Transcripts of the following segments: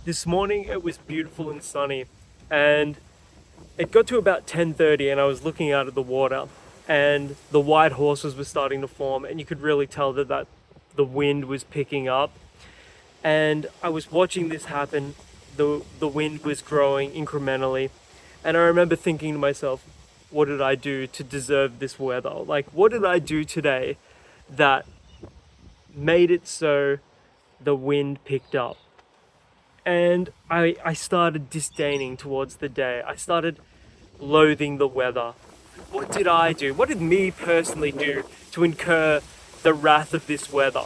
This morning it was beautiful and sunny, and it got to about 10:30 and I was looking out at the water, and the white horses were starting to form, and you could really tell that the wind was picking up. And I was watching this happen. The wind was growing incrementally, and I remember thinking to myself, what did I do to deserve this weather? Like, what did I do today that made it so the wind picked up? And I started disdaining towards the day. I started loathing the weather. What did I do? What did me personally do to incur the wrath of this weather?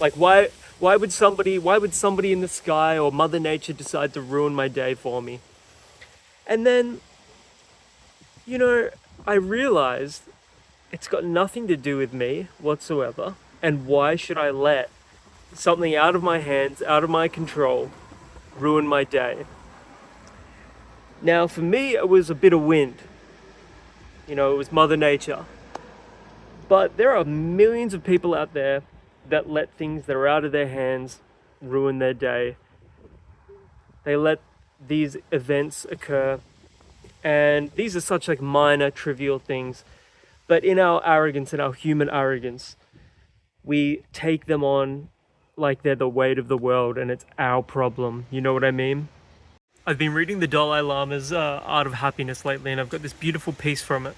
Like, why would somebody in the sky or Mother Nature decide to ruin my day for me? And then, you know, I realized it's got nothing to do with me whatsoever. And why should I let something out of my hands, out of my control, ruin my day? Now, for me, it was a bit of wind. It was Mother Nature. But there are millions of people out there that let things that are out of their hands ruin their day. They let these events occur, and these are such like minor, trivial things. But in our arrogance, in our human arrogance, we take them on like they're the weight of the world and it's our problem. You know what I mean? I've been reading the Dalai Lama's Art of Happiness lately, and I've got this beautiful piece from it.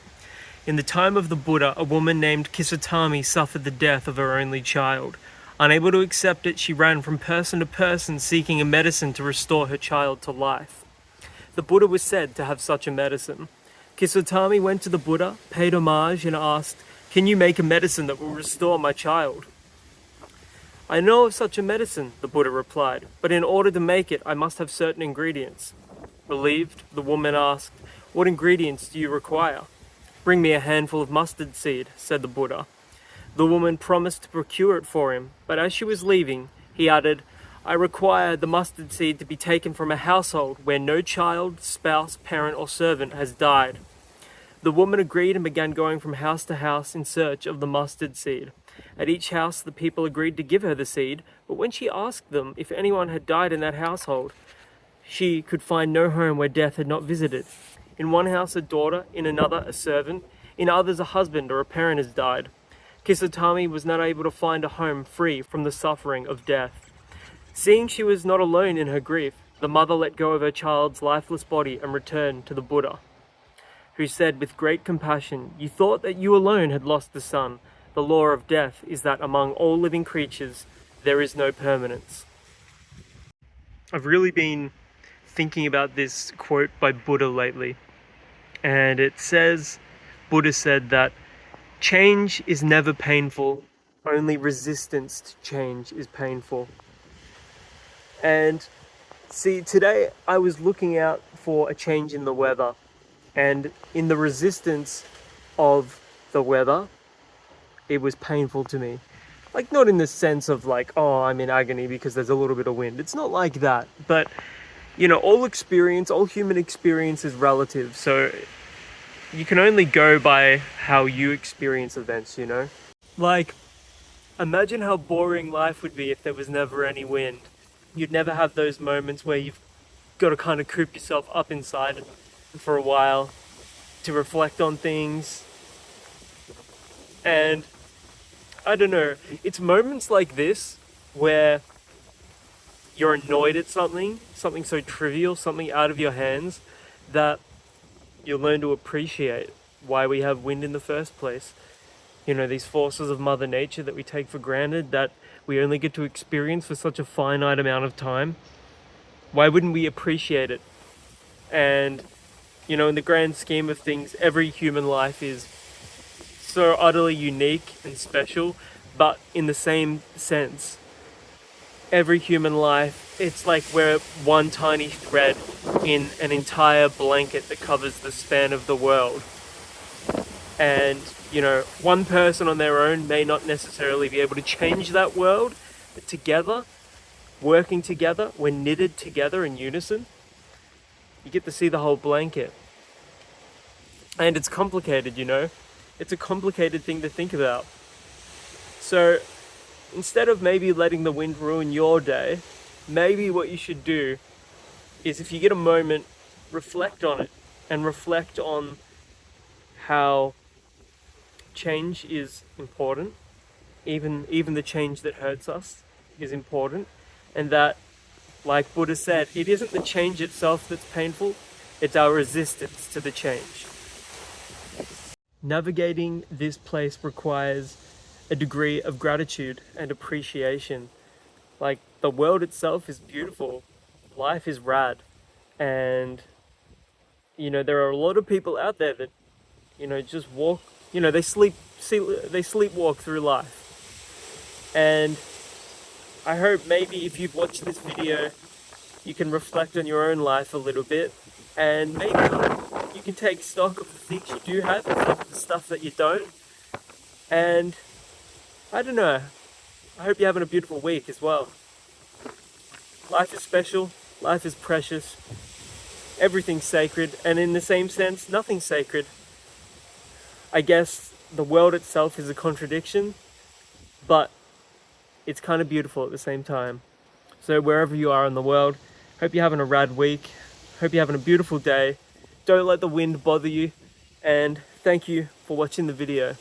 In the time of the Buddha, a woman named Kisatami suffered the death of her only child. Unable to accept it, she ran from person to person seeking a medicine to restore her child to life. The Buddha was said to have such a medicine. Kisatami went to the Buddha, paid homage, and asked, "Can you make a medicine that will restore my child?" "I know of such a medicine," the Buddha replied, "but in order to make it, I must have certain ingredients." Relieved, the woman asked, "What ingredients do you require?" "Bring me a handful of mustard seed," said the Buddha. The woman promised to procure it for him, but as she was leaving, he added, "I require the mustard seed to be taken from a household where no child, spouse, parent, or servant has died." The woman agreed and began going from house to house in search of the mustard seed. At each house, the people agreed to give her the seed, but when she asked them if anyone had died in that household, she could find no home where death had not visited. In one house a daughter, in another a servant, in others a husband or a parent has died. Kisatami was not able to find a home free from the suffering of death. Seeing she was not alone in her grief, the mother let go of her child's lifeless body and returned to the Buddha, who said with great compassion, "You thought that you alone had lost the son. The law of death is that among all living creatures, there is no permanence." I've really been thinking about this quote by Buddha lately. And it says, Buddha said that change is never painful, only resistance to change is painful. And see, today I was looking out for a change in the weather, and in the resistance of the weather, it was painful to me. Like, not in the sense of like, oh, I'm in agony because there's a little bit of wind. It's not like that, but all human experience is relative, so you can only go by how you experience events, Like, imagine how boring life would be if there was never any wind. You'd never have those moments where you've got to kind of coop yourself up inside for a while to reflect on things. And I don't know, it's moments like this where you're annoyed at something so trivial, something out of your hands, that you learn to appreciate why we have wind in the first place. These forces of Mother Nature that we take for granted, that we only get to experience for such a finite amount of time. Why wouldn't we appreciate it? And, in the grand scheme of things, every human life is so utterly unique and special, but in the same sense, every human life, it's like we're one tiny thread in an entire blanket that covers the span of the world. And, one person on their own may not necessarily be able to change that world, but together, working together, we're knitted together in unison. You get to see the whole blanket. And it's complicated, It's a complicated thing to think about. So, instead of maybe letting the wind ruin your day, maybe what you should do is, if you get a moment, reflect on it, and reflect on how change is important. Even the change that hurts us is important, and that, like Buddha said, it isn't the change itself that's painful, it's our resistance to the change. Navigating this place requires a degree of gratitude and appreciation. Like, the world itself is beautiful, life is rad, and there are a lot of people out there that just walk, they sleepwalk through life. And I hope maybe if you've watched this video, you can reflect on your own life a little bit, and maybe you can take stock of the things you do have and the stuff that you don't. And I don't know, I hope you're having a beautiful week as well. Life is special, life is precious, everything's sacred, and in the same sense, nothing's sacred. I guess the world itself is a contradiction, but it's kind of beautiful at the same time. So wherever you are in the world, hope you're having a rad week, hope you're having a beautiful day. Don't let the wind bother you, and thank you for watching the video.